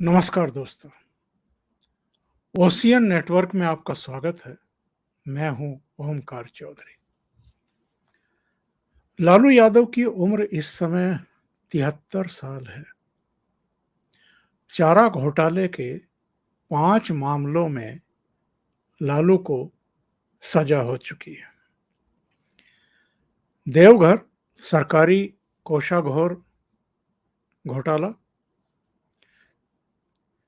नमस्कार दोस्तों। Ocean network में आपका स्वागत है। मैं हूं ओमकार चौधरी। लालू यादव की उम्र इस समय 73 साल है। चारा घोटाले के 5 मामलों में लालू को सजा हो चुकी है। देवघर सरकारी कोषागार घोटाला,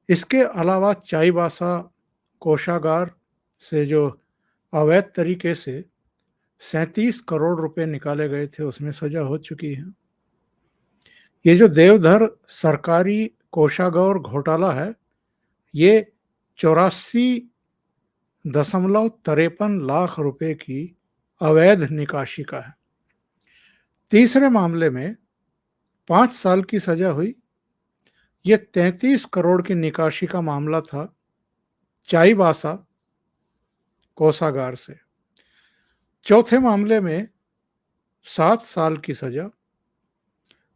इसके अलावा चाईबासा कोषागार से जो अवैध तरीके से 37 करोड़ रुपए निकाले गए थे, उसमें सजा हो चुकी है। ये जो देवधर सरकारी कोषागार घोटाला है, ये 84.53 लाख रुपए की अवैध निकासी का है। तीसरे मामले में 5 साल की सजा हुई। ये 33 करोड़ की निकासी का मामला था चाईबासा कोषागार से। चौथे मामले में 7 साल की सजा।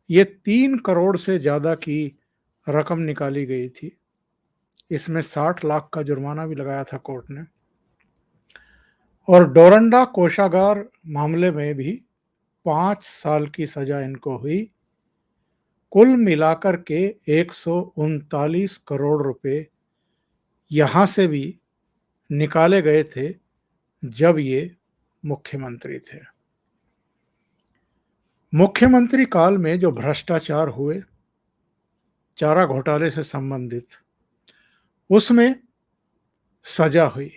ये 3 करोड़ से ज्यादा की रकम निकाली गई थी। इसमें 60 लाख का जुर्माना भी लगाया था कोर्ट ने। और डोरंडा कोषागार मामले में भी 5 साल की सजा इनको हुई। कुल मिलाकर के 139 करोड़ रुपए यहां से भी निकाले गए थे जब ये मुख्यमंत्री थे। मुख्यमंत्री काल में जो भ्रष्टाचार हुए चारा घोटाले से संबंधित, उसमें सजा हुई।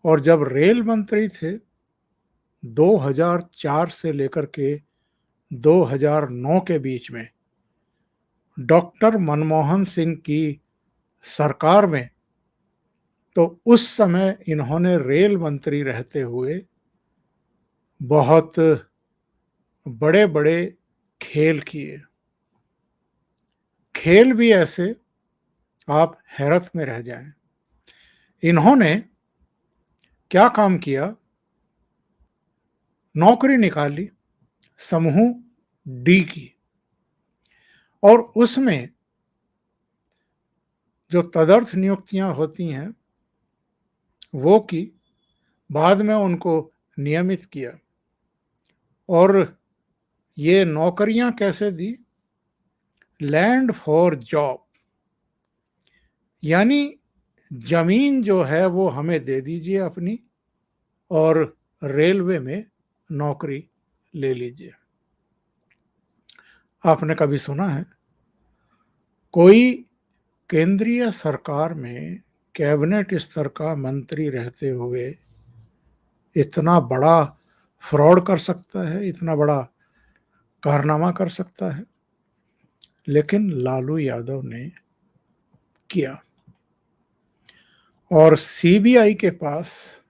और जब रेल मंत्री थे 2004 से लेकर के 2009 के बीच में डॉक्टर मनमोहन सिंह की सरकार में, तो उस समय इन्होंने रेल मंत्री रहते हुए बहुत बड़े बड़े खेल किए। खेल भी ऐसे आप हैरत में रह जाएं। इन्होंने क्या काम किया, नौकरी निकाली समूह डी की, और उसमें जो तदर्थ नियुक्तियां होती हैं वो की, बाद में उनको नियमित किया। और ये नौकरियां कैसे दी, लैंड फॉर जॉब, यानी जमीन जो है वो हमें दे दीजिए अपनी, और रेलवे में नौकरी ले लीजिए। आपने कभी सुना है कोई केंद्रीय सरकार में कैबिनेट स्तर का मंत्री रहते हुए इतना बड़ा फ्रॉड कर सकता है, इतना बड़ा कारनामा कर सकता है? लेकिन लालू यादव ने किया। और सीबीआई के पास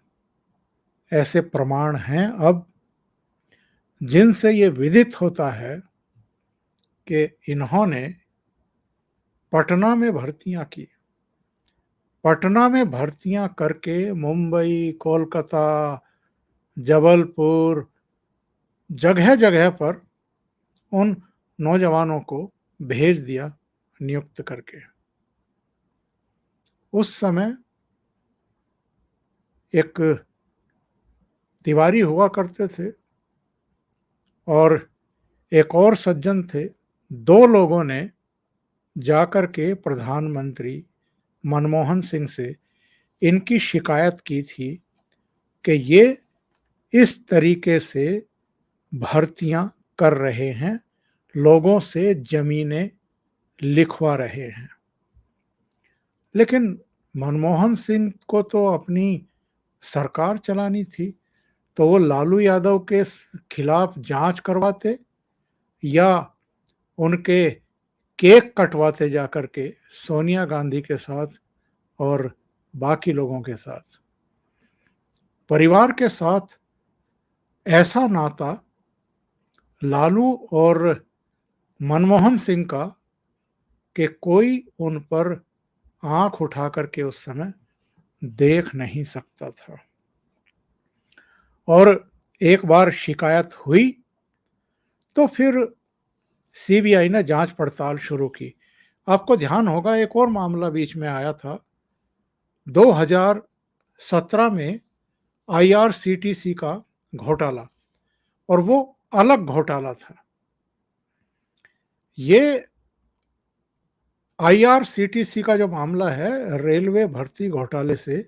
ऐसे प्रमाण हैं अब, जिनसे ये विदित होता है कि इन्होंने पटना में भर्तियां की। पटना में भर्तियां करके मुंबई, कोलकाता, जबलपुर, जगह जगह पर उन नौजवानों को भेज दिया नियुक्त करके। उस समय एक तिवारी हुआ करते थे और एक और सज्जन थे। दो लोगों ने जाकर के प्रधानमंत्री मनमोहन सिंह से इनकी शिकायत की थी कि ये इस तरीके से भर्तियां कर रहे हैं, लोगों से जमीनें लिखवा रहे हैं। लेकिन मनमोहन सिंह को तो अपनी सरकार चलानी थी, तो वो लालू यादव के खिलाफ जांच करवाते या उनके केक कटवाते जाकर के सोनिया गांधी के साथ और बाकी लोगों के साथ। परिवार के साथ ऐसा नाता लालू और मनमोहन सिंह का कि कोई उन पर आंख उठा करके उस समय देख नहीं सकता था। और एक बार शिकायत हुई तो फिर सीबीआई ने जांच पड़ताल शुरू की। आपको ध्यान होगा एक और मामला बीच में आया था 2017 में, आईआरसीटीसी का घोटाला, और वो अलग घोटाला था। ये आईआरसीटीसी का जो मामला है रेलवे भर्ती घोटाले से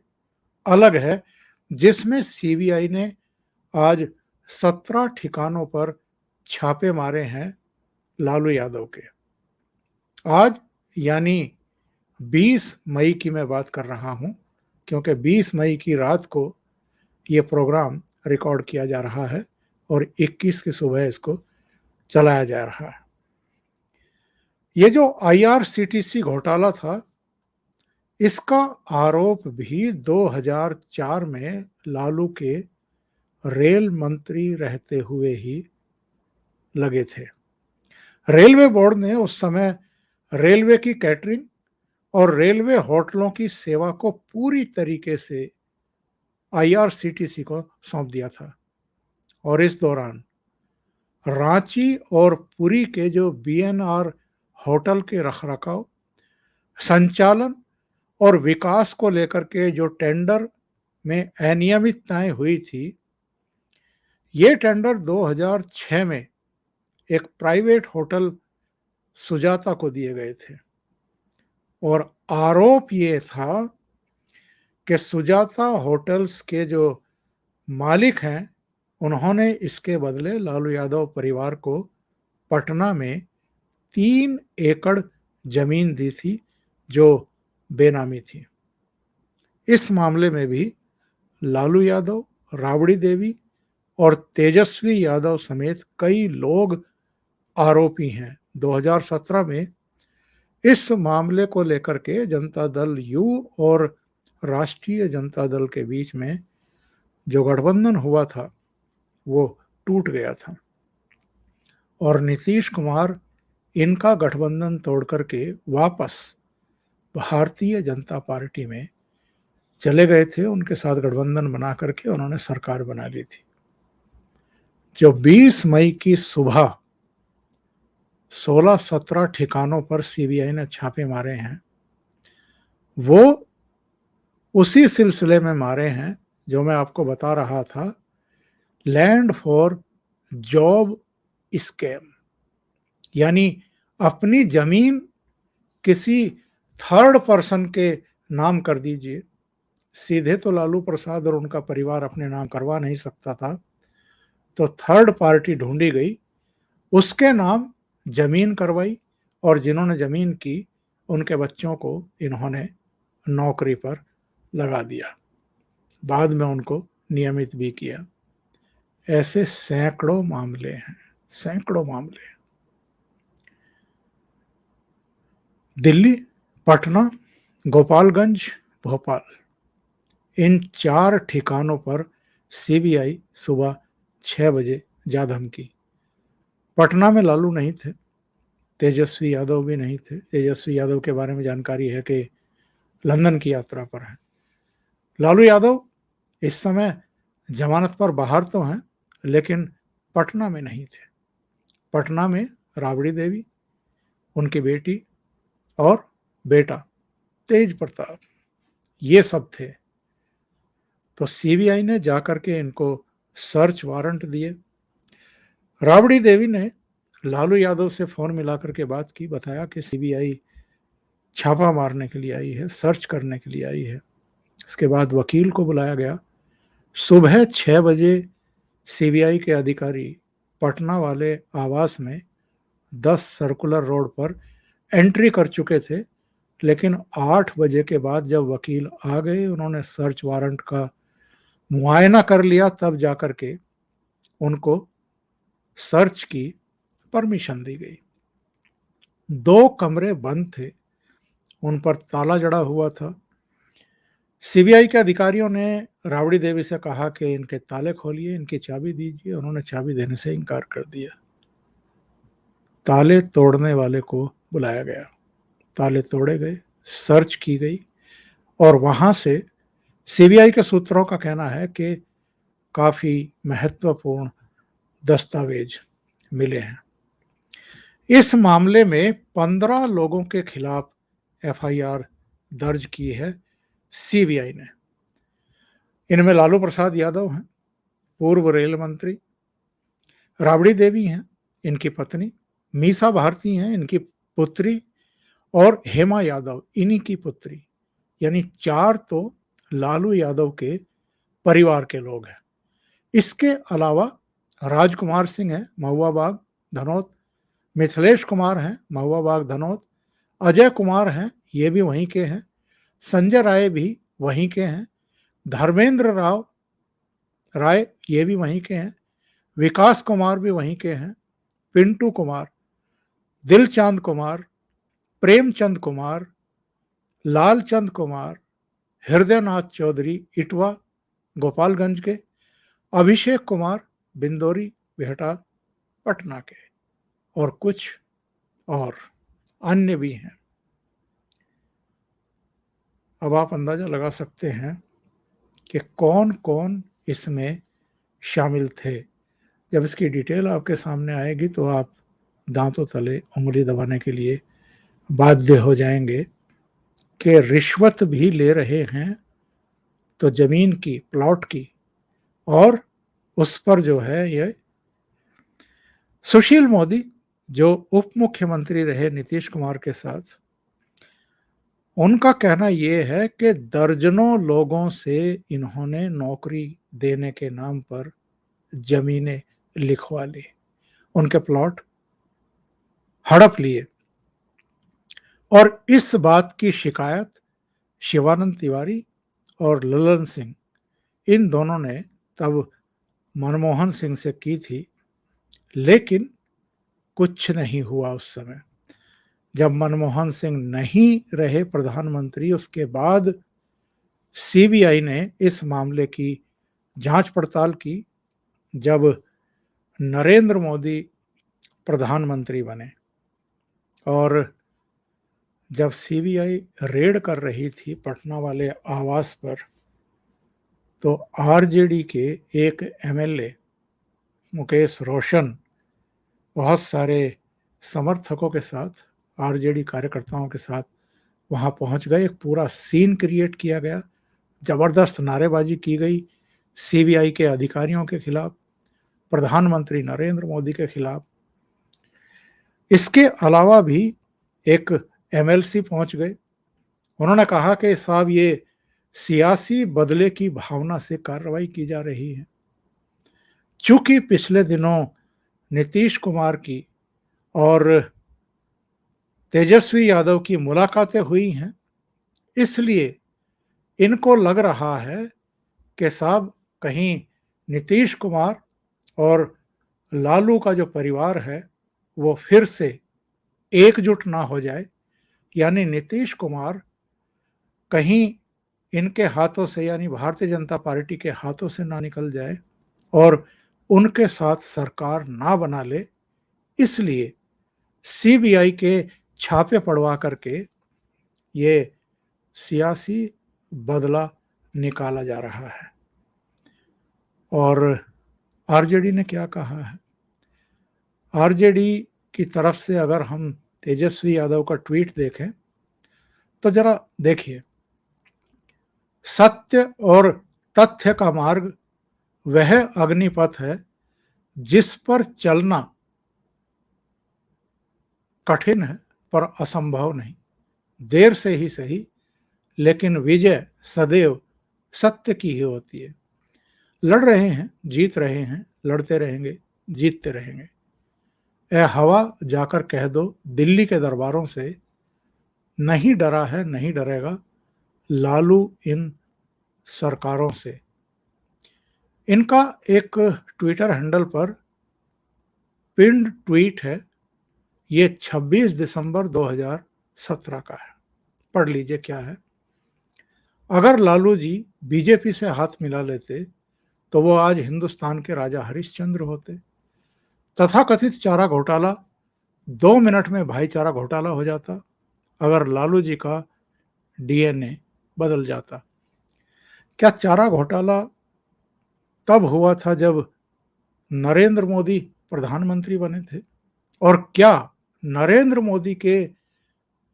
अलग है, जिसमें सीबीआई ने आज 17 ठिकानों पर छापे मारे हैं लालू यादव के। आज यानी 20 मई की मैं बात कर रहा हूं, क्योंकि 20 मई की रात को ये प्रोग्राम रिकॉर्ड किया जा रहा है और 21 की सुबह इसको चलाया जा रहा है। ये जो आईआरसीटीसी घोटाला था, इसका आरोप भी 2004 में लालू के रेल मंत्री रहते हुए ही लगे थे। रेलवे बोर्ड ने उस समय रेलवे की कैटरिंग और रेलवे होटलों की सेवा को पूरी तरीके से आईआरसीटीसी को सौंप दिया था, और इस दौरान रांची और पुरी के जो बीएनआर होटल के रखरखाव, संचालन और विकास को लेकर के जो टेंडर में अनियमितताएं हुई थी, ये टेंडर 2006 में एक प्राइवेट होटल सुजाता को दिए गए थे, और आरोप ये था कि सुजाता होटल्स के जो मालिक हैं, उन्होंने इसके बदले लालू यादव परिवार को पटना में 3 एकड़ जमीन दी थी जो बेनामी थी। इस मामले में भी लालू यादव, राबड़ी देवी और तेजस्वी यादव समेत कई लोग आरोपी हैं। 2017 में इस मामले को लेकर के जनता दल यू और राष्ट्रीय जनता दल के बीच में जो गठबंधन हुआ था वो टूट गया था, और नीतीश कुमार इनका गठबंधन तोड़ करके वापस भारतीय जनता पार्टी में चले गए थे। उनके साथ गठबंधन बना करके उन्होंने सरकार बना ली थी। जो 20 मई की सुबह 16-17 ठिकानों पर सीबीआई ने छापे मारे हैं, वो उसी सिलसिले में मारे हैं जो मैं आपको बता रहा था, लैंड फॉर जॉब स्कैम। यानी अपनी जमीन किसी थर्ड पर्सन के नाम कर दीजिए। सीधे तो लालू प्रसाद और उनका परिवार अपने नाम करवा नहीं सकता था, तो थर्ड पार्टी ढूंढी गई, उसके नाम जमीन करवाई, और जिन्होंने जमीन की उनके बच्चों को इन्होंने नौकरी पर लगा दिया, बाद में उनको नियमित भी किया। ऐसे सैकड़ों मामले हैं, सैकड़ों मामले। दिल्ली, पटना, गोपालगंज, भोपाल, इन 4 ठिकानों पर सीबीआई सुबह 6 बजे जा धमकी। पटना में लालू नहीं थे, तेजस्वी यादव भी नहीं थे। तेजस्वी यादव के बारे में जानकारी है कि लंदन की यात्रा पर है। लालू यादव इस समय जमानत पर बाहर तो हैं, लेकिन पटना में नहीं थे। पटना में राबड़ी देवी, उनकी बेटी और बेटा तेज प्रताप, ये सब थे। तो सीबीआई ने जाकर के इनको सर्च वारंट दिए। राबड़ी देवी ने लालू यादव से फोन मिलाकर के बात की, बताया कि सीबीआई छापा मारने के लिए आई है, सर्च करने के लिए आई है। इसके बाद वकील को बुलाया गया। सुबह 6 बजे सीबीआई के अधिकारी पटना वाले आवास में 10 सर्कुलर रोड पर एंट्री कर चुके थे, लेकिन 8 बजे के बाद जब वकील आ गए, उन्होंने सर्च वारंट का मुआयना कर लिया, तब जाकर के उनको सर्च की परमिशन दी गई। 2 कमरे बंद थे, उन पर ताला जड़ा हुआ था। सीबीआई के अधिकारियों ने राबड़ी देवी से कहा कि इनके ताले खोलिए, इनकी चाबी दीजिए। उन्होंने चाबी देने से इनकार कर दिया। ताले तोड़ने वाले को बुलाया गया, ताले तोड़े गए, सर्च की गई, और वहां से सीबीआई के सूत्रों का कहना है कि काफी महत्वपूर्ण दस्तावेज मिले हैं। इस मामले में 15 लोगों के खिलाफ एफआईआर दर्ज की है सीबीआई ने। इनमें लालू प्रसाद यादव हैं, पूर्व रेल मंत्री, राबड़ी देवी हैं, इनकी पत्नी, मीसा भारती हैं, इनकी पुत्री, और हेमा यादव, इन्हीं की पुत्री। यानी 4 तो लालू यादव के परिवार के लोग हैं। इसके अलावा राजकुमार सिंह हैं, महुआ बाग, धनौत, मिथिलेश कुमार हैं, महुआ बाग, धनौत, अजय कुमार हैं, ये भी वहीं के हैं, संजय राय भी वहीं के हैं, धर्मेंद्र राव राय ये भी वहीं के हैं, विकास कुमार भी वहीं के हैं, पिंटू कुमार, दिलचांद कुमार, प्रेमचंद कुमार, लालचंद कुमार, हृदयनाथ चौधरी इटवा गोपालगंज के, अभिषेक कुमार बिंदौरी बिहटा पटना के, और कुछ और अन्य भी हैं। अब आप अंदाजा लगा सकते हैं कि कौन कौन इसमें शामिल थे। जब इसकी डिटेल आपके सामने आएगी तो आप दांतों तले उंगली दबाने के लिए बाध्य हो जाएंगे कि रिश्वत भी ले रहे हैं तो जमीन की, प्लॉट की, और उस पर जो है ये सुशील मोदी जो उप मुख्यमंत्री रहे नीतीश कुमार के साथ, उनका कहना यह है कि दर्जनों लोगों से इन्होंने नौकरी देने के नाम पर जमीनें लिखवा ली, उनके प्लॉट हड़प लिए। और इस बात की शिकायत शिवानंद तिवारी और ललन सिंह, इन दोनों ने तब मनमोहन सिंह से की थी, लेकिन कुछ नहीं हुआ उस समय। जब मनमोहन सिंह नहीं रहे प्रधानमंत्री, उसके बाद सीबीआई ने इस मामले की जांच पड़ताल की जब नरेंद्र मोदी प्रधानमंत्री बने। और जब सीबीआई रेड कर रही थी पटना वाले आवास पर, तो आरजेडी के एक एमएलए मुकेश रोशन बहुत सारे समर्थकों के साथ, आरजेडी कार्यकर्ताओं के साथ वहां पहुंच गए। एक पूरा सीन क्रिएट किया गया, जबरदस्त नारेबाजी की गई सीबीआई के अधिकारियों के खिलाफ, प्रधानमंत्री नरेंद्र मोदी के खिलाफ। इसके अलावा भी एक एमएलसी पहुंच गए, उन्होंने कहा कि साहब ये सियासी बदले की भावना से कार्रवाई की जा रही है। चूंकि पिछले दिनों नीतीश कुमार की और तेजस्वी यादव की मुलाकातें हुई हैं, इसलिए इनको लग रहा है कि साहब कहीं नीतीश कुमार और लालू का जो परिवार है वो फिर से एकजुट ना हो जाए, यानी नीतीश कुमार कहीं इनके हाथों से, यानी भारतीय जनता पार्टी के हाथों से ना निकल जाए और उनके साथ सरकार ना बना ले, इसलिए सीबीआई के छापे पड़वा करके ये सियासी बदला निकाला जा रहा है। और आरजेडी ने क्या कहा है? आरजेडी की तरफ से अगर हम तेजस्वी यादव का ट्वीट देखें तो जरा देखिए, सत्य और तथ्य का मार्ग वह अग्निपथ है जिस पर चलना कठिन है पर असंभव नहीं। देर से ही सही, लेकिन विजय सदैव सत्य की ही होती है। लड़ रहे हैं, जीत रहे हैं, लड़ते रहेंगे, जीतते रहेंगे। ए हवा जाकर कह दो दिल्ली के दरबारों से, नहीं डरा है, नहीं डरेगा लालू इन सरकारों से। इनका एक ट्विटर हैंडल पर पिन्ड ट्वीट है, ये 26 दिसंबर 2017 का है। पढ़ लीजिए क्या है। अगर लालू जी बीजेपी से हाथ मिला लेते तो वो आज हिंदुस्तान के राजा हरिश्चंद्र होते। तथाकथित चारा घोटाला 2 मिनट में भाईचारा घोटाला हो जाता अगर लालू जी का डीएनए बदल जाता। क्या चारा घोटाला तब हुआ था जब नरेंद्र मोदी प्रधानमंत्री बने थे? और क्या नरेंद्र मोदी के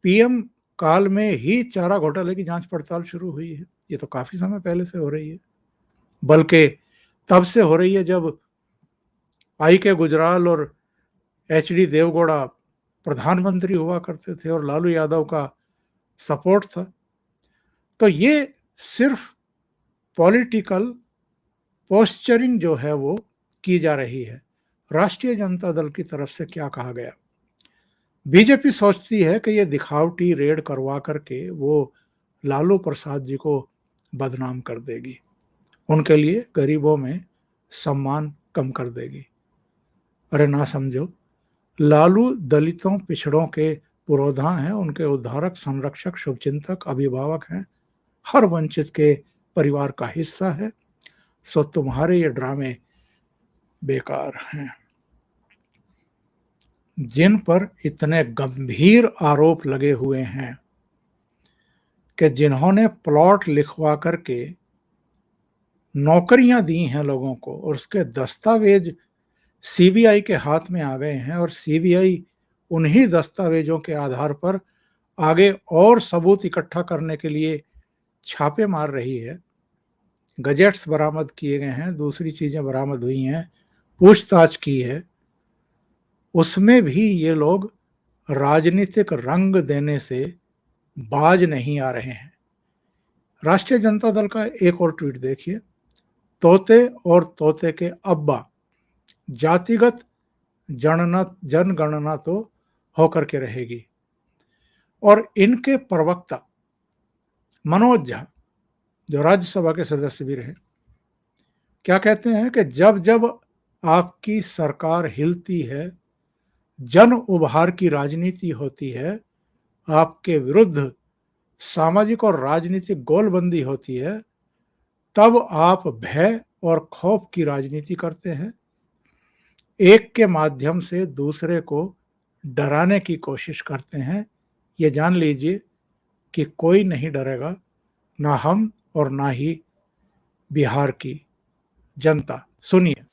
पीएम काल में ही चारा घोटाले की जांच पड़ताल शुरू हुई है। ये तो काफी समय पहले से हो रही है, बल्कि तब से हो रही है जब आई के गुजराल और एचडी देवगौड़ा प्रधानमंत्री हुआ करते थे और लालू यादव का सपोर्ट था। तो ये सिर्फ पॉलिटिकल पोस्चरिंग जो है वो की जा रही है। राष्ट्रीय जनता दल की तरफ से क्या कहा गया? बीजेपी सोचती है कि ये दिखावटी रेड करवा करके वो लालू प्रसाद जी को बदनाम कर देगी, उनके लिए गरीबों में सम्मान कम कर देगी। अरे ना समझो, लालू दलितों पिछड़ों के पुरोधा हैं, उनके उद्धारक, संरक्षक, शुभचिंतक, अभिभावक हैं, हर वंचित के परिवार का हिस्सा है। सो तुम्हारे ये ड्रामे बेकार हैं। जिन पर इतने गंभीर आरोप लगे हुए हैं कि जिन्होंने प्लॉट लिखवा करके नौकरियां दी हैं लोगों को और उसके दस्तावेज सीबीआई के हाथ में आ गए हैं और सीबीआई उन्हीं दस्तावेजों के आधार पर आगे और सबूत इकट्ठा करने के लिए छापे मार रही है। गजेट्स बरामद किए गए हैं, दूसरी चीजें बरामद हुई हैं, पूछताछ की है, उसमें भी ये लोग राजनीतिक रंग देने से बाज नहीं आ रहे हैं। राष्ट्रीय जनता दल का एक और ट्वीट देखिए। तोते और तोते के अब्बा, जातिगत जनगणना तो होकर के रहेगी। और इनके प्रवक्ता मनोज झा, जो राज्यसभा के सदस्य भी रहे, क्या कहते हैं कि जब जब आपकी सरकार हिलती है, जन उभार की राजनीति होती है, आपके विरुद्ध सामाजिक और राजनीतिक गोलबंदी होती है, तब आप भय और खौफ की राजनीति करते हैं। एक के माध्यम से दूसरे को डराने की कोशिश करते हैं। ये जान लीजिए कि कोई नहीं डरेगा, ना हम और ना ही बिहार की जनता। सुनिए।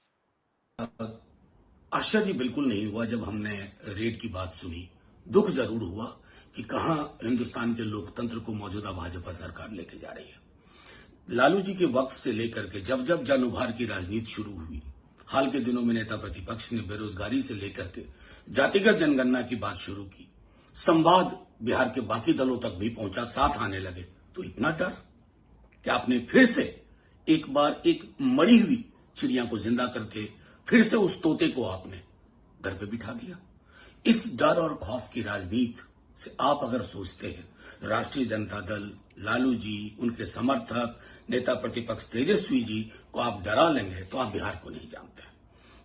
आश्चर्य बिल्कुल नहीं हुआ जब हमने रेड की बात सुनी। दुख जरूर हुआ कि कहां हिंदुस्तान के लोकतंत्र को मौजूदा भाजपा सरकार लेके जा रही है। लालू जी के वक्त से लेकर के जब जब जन उभार की राजनीति शुरू हुई, हाल के दिनों में नेता प्रतिपक्ष ने बेरोजगारी से लेकर के जातिगत जनगणना की बात शुरू की, संवाद बिहार के बाकी दलों तक भी पहुंचा, साथ आने लगे, तो इतना डर कि आपने फिर से एक बार एक मरी हुई चिड़िया को जिंदा करके फिर से उस तोते को आपने घर पे बिठा दिया। इस डर और खौफ की राजनीति से आप अगर सोचते हैं राष्ट्रीय जनता दल, लालू जी, उनके समर्थक, नेता प्रतिपक्ष तेजस्वी जी को आप डरा लेंगे, तो आप बिहार को नहीं जानते।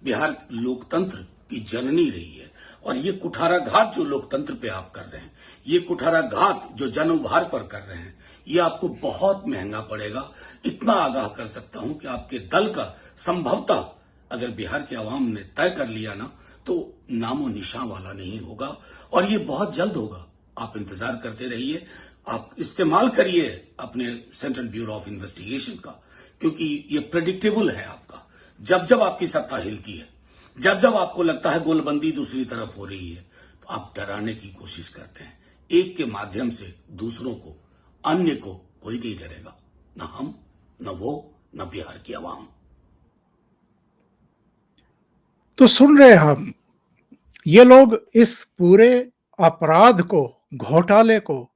बिहार लोकतंत्र की जननी रही है और ये कुठाराघात जो लोकतंत्र पे आप कर रहे हैं, ये कुठाराघात जो जन उभार पर कर रहे हैं, ये आपको बहुत महंगा पड़ेगा। इतना आगाह कर सकता हूं कि आपके दल का संभवतः अगर बिहार के आवाम ने तय कर लिया ना, तो नामो निशान वाला नहीं होगा और ये बहुत जल्द होगा। आप इंतजार करते रहिए, आप इस्तेमाल करिए अपने सेंट्रल ब्यूरो ऑफ इन्वेस्टिगेशन का, क्योंकि ये प्रेडिक्टेबल है आपका। जब जब आपकी सत्ता हिलती है, जब जब आपको लगता है गोलबंदी दूसरी तरफ हो रही है, तो आप डराने की कोशिश करते हैं। एक के माध्यम से दूसरों को, अन्य को कोई नहीं डरेगा, न हम, न वो, न बिहार की आवाम। तो सुन रहे हैं हम, ये लोग इस पूरे अपराध को, घोटाले को,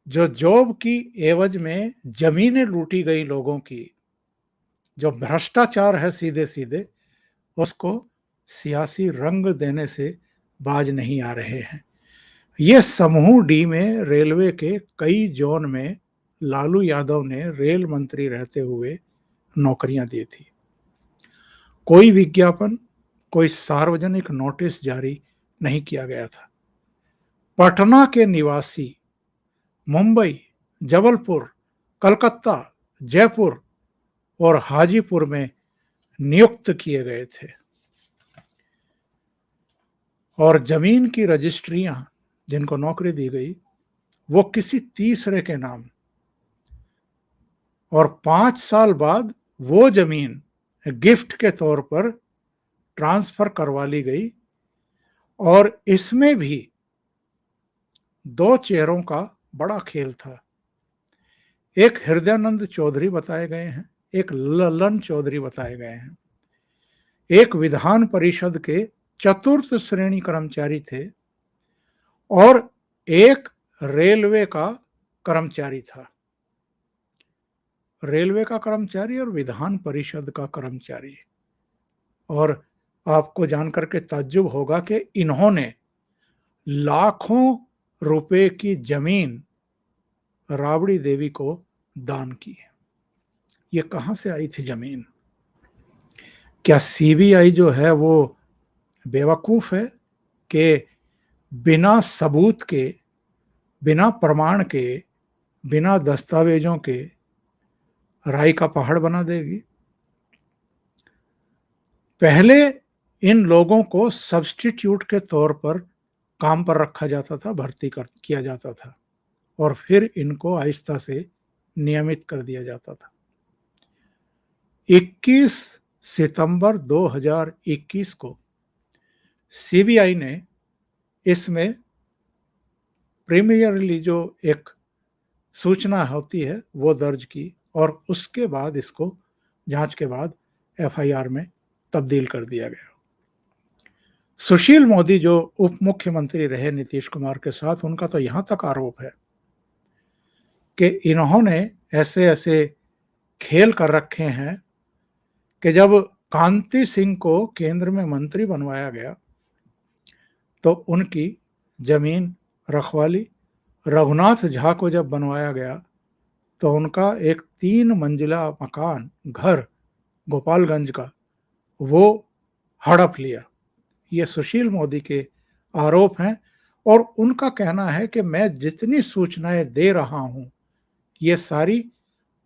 जो जॉब की एवज में जमीनें लूटी गई लोगों की, जो भ्रष्टाचार है सीधे सीधे, उसको सियासी रंग देने से बाज नहीं आ रहे हैं। ये समूह डी में रेलवे के कई जोन में लालू यादव ने रेल मंत्री रहते हुए नौकरियां दी थी। कोई विज्ञापन, कोई सार्वजनिक नोटिस जारी नहीं किया गया था। पटना के निवासी मुंबई, जबलपुर, कलकत्ता, जयपुर और हाजीपुर में नियुक्त किए गए थे और जमीन की रजिस्ट्रियां जिनको नौकरी दी गई, वो किसी तीसरे के नाम, और 5 साल बाद वो जमीन गिफ्ट के तौर पर ट्रांसफर करवा ली गई और इसमें भी दो चेहरों का बड़ा खेल था। एक हृदयानंद चौधरी बताए गए हैं, एक ललन चौधरी बताए गए हैं। एक विधान परिषद के चतुर्थ श्रेणी कर्मचारी थे और एक रेलवे का कर्मचारी था। रेलवे का कर्मचारी और विधान परिषद का कर्मचारी। और आपको जानकर के ताज्जुब होगा कि इन्होंने लाखों रुपए की जमीन राबड़ी देवी को दान की। ये कहां से आई थी जमीन? क्या सीबीआई जो है वो बेवकूफ है कि बिना सबूत के, बिना प्रमाण के, बिना दस्तावेजों के राई का पहाड़ बना देगी? पहले इन लोगों को सब्स्टिट्यूट के तौर पर काम पर रखा जाता था, भर्ती किया जाता था और फिर इनको आहिस्ता से नियमित कर दिया जाता था। 21 सितंबर 2021 को सीबीआई ने इसमें प्रीमियरली जो एक सूचना होती है वो दर्ज की और उसके बाद इसको जांच के बाद एफआईआर में तब्दील कर दिया गया। सुशील मोदी जो उप मुख्यमंत्री रहे नीतीश कुमार के साथ, उनका तो यहां तक आरोप है कि इन्होंने ऐसे ऐसे खेल कर रखे हैं कि जब कांति सिंह को केंद्र में मंत्री बनवाया गया तो उनकी जमीन रखवाली, रघुनाथ झा को जब बनवाया गया तो उनका एक 3 मंजिला मकान, घर गोपालगंज का, वो हड़प लिया। ये सुशील मोदी के आरोप हैं और उनका कहना है कि मैं जितनी सूचनाएं दे रहा हूं ये सारी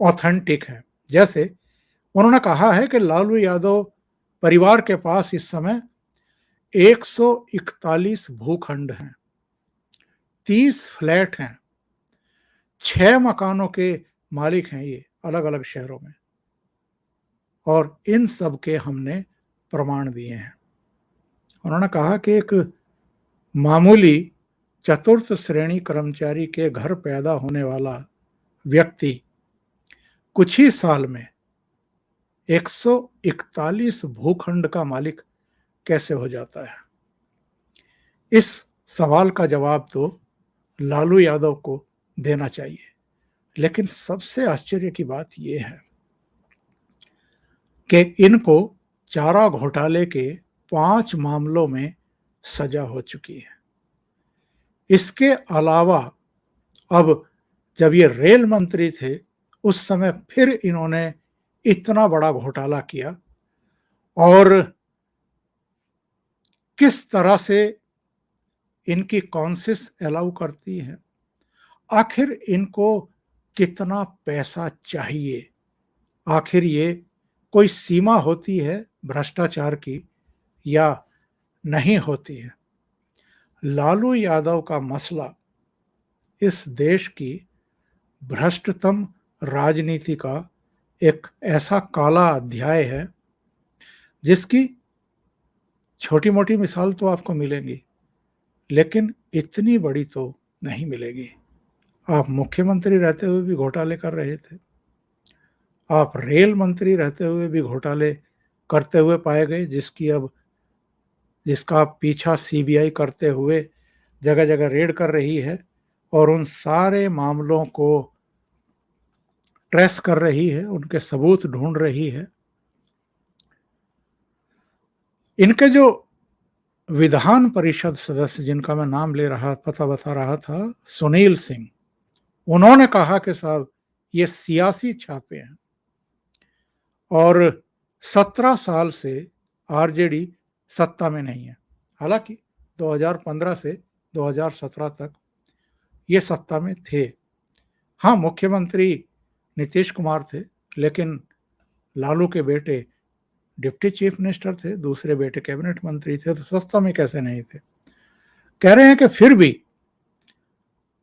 ऑथेंटिक है। जैसे उन्होंने कहा है कि लालू यादव परिवार के पास इस समय 141 भूखंड हैं, 30 फ्लैट हैं, 6 मकानों के मालिक हैं ये अलग अलग शहरों में, और इन सब के हमने प्रमाण दिए हैं। उन्होंने कहा कि एक मामूली चतुर्थ श्रेणी कर्मचारी के घर पैदा होने वाला व्यक्ति कुछ ही साल में 141 भूखंड का मालिक कैसे हो जाता है? इस सवाल का जवाब तो लालू यादव को देना चाहिए। लेकिन सबसे आश्चर्य की बात यह है कि इनको चारा घोटाले के 5 मामलों में सजा हो चुकी है। इसके अलावा अब जब ये रेल मंत्री थे उस समय फिर इन्होंने इतना बड़ा घोटाला किया और किस तरह से इनकी कॉन्सिस अलाउ करती है। आखिर इनको कितना पैसा चाहिए? आखिर ये कोई सीमा होती है भ्रष्टाचार की या नहीं होती है? लालू यादव का मसला इस देश की भ्रष्टतम राजनीति का एक ऐसा काला अध्याय है जिसकी छोटी मोटी मिसाल तो आपको मिलेंगी लेकिन इतनी बड़ी तो नहीं मिलेगी। आप मुख्यमंत्री रहते हुए भी घोटाले कर रहे थे, आप रेल मंत्री रहते हुए भी घोटाले करते हुए पाए गए, जिसका पीछा सीबीआई करते हुए जगह जगह रेड कर रही है और उन सारे मामलों को ट्रेस कर रही है, उनके सबूत ढूंढ रही है। इनके जो विधान परिषद सदस्य जिनका मैं नाम पता बता रहा था, सुनील सिंह, उन्होंने कहा कि साहब ये सियासी छापे हैं और 17 साल से आरजेडी सत्ता में नहीं है। हालांकि 2015 से 2017 तक ये सत्ता में थे। हाँ, मुख्यमंत्री नीतीश कुमार थे लेकिन लालू के बेटे डिप्टी चीफ मिनिस्टर थे, दूसरे बेटे कैबिनेट मंत्री थे, तो सत्ता में कैसे नहीं थे? कह रहे हैं कि फिर भी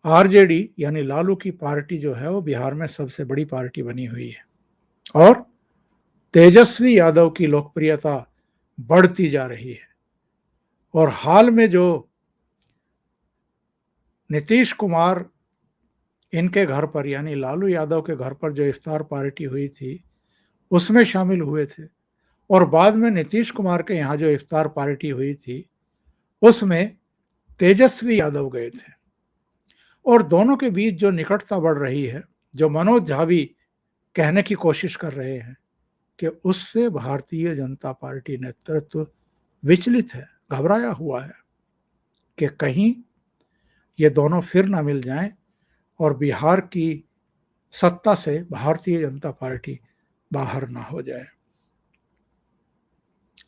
आरजेडी यानी लालू की पार्टी जो है वो बिहार में सबसे बड़ी पार्टी बनी हुई है और तेजस्वी यादव की लोकप्रियता बढ़ती जा रही है। और हाल में जो नीतीश कुमार इनके घर पर यानी लालू यादव के घर पर जो इफ्तार पार्टी हुई थी, उसमें शामिल हुए थे और बाद में नीतीश कुमार के यहाँ जो इफ्तार पार्टी हुई थी, उसमें तेजस्वी यादव गए थे और दोनों के बीच जो निकटता बढ़ रही है, जो मनोज झा भी कहने की कोशिश कर रहे हैं कि उससे भारतीय जनता पार्टी नेतृत्व विचलित है, घबराया हुआ है कि कहीं ये दोनों फिर ना मिल जाएं और बिहार की सत्ता से भारतीय जनता पार्टी बाहर ना हो जाए।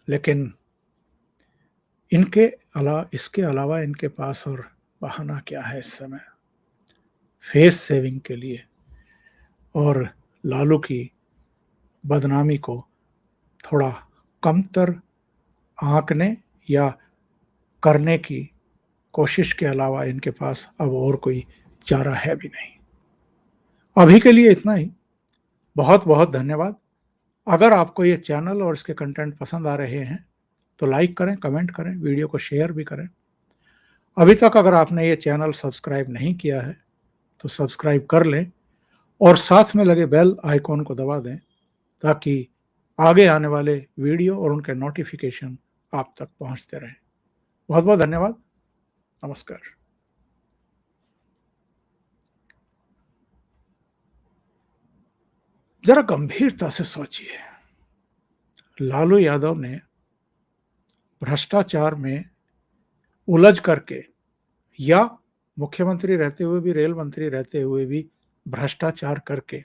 लेकिन इसके अलावा इनके पास और बहाना क्या है इस समय फेस सेविंग के लिए और लालू की बदनामी को थोड़ा कमतर आंकने या करने की कोशिश के अलावा इनके पास अब और कोई चारा है भी नहीं। अभी के लिए इतना ही। बहुत बहुत धन्यवाद। अगर आपको ये चैनल और इसके कंटेंट पसंद आ रहे हैं तो लाइक करें, कमेंट करें, वीडियो को शेयर भी करें। अभी तक अगर आपने ये चैनल सब्सक्राइब नहीं किया है तो सब्सक्राइब कर लें और साथ में लगे बेल आइकॉन को दबा दें ताकि आगे आने वाले वीडियो और उनके नोटिफिकेशन आप तक पहुंचते रहें। बहुत बहुत धन्यवाद। नमस्कार। जरा गंभीरता से सोचिए, लालू यादव ने भ्रष्टाचार में उलझ करके या मुख्यमंत्री रहते हुए भी, रेल मंत्री रहते हुए भी भ्रष्टाचार करके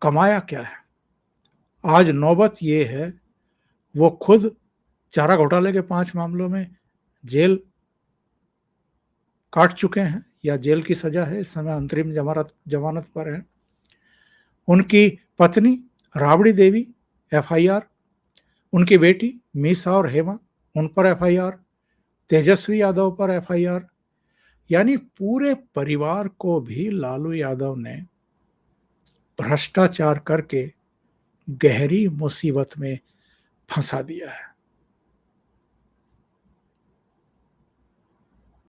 कमाया क्या है? आज नौबत ये है, वो खुद चारा घोटाले के 5 मामलों में जेल काट चुके हैं या जेल की सजा है, इस समय अंतरिम जमानत पर है। उनकी पत्नी राबड़ी देवी एफआईआर, उनकी बेटी मीसा और हेमा उन पर एफआईआर, तेजस्वी यादव पर एफआईआर, यानी पूरे परिवार को भी लालू यादव ने भ्रष्टाचार करके गहरी मुसीबत में फंसा दिया है।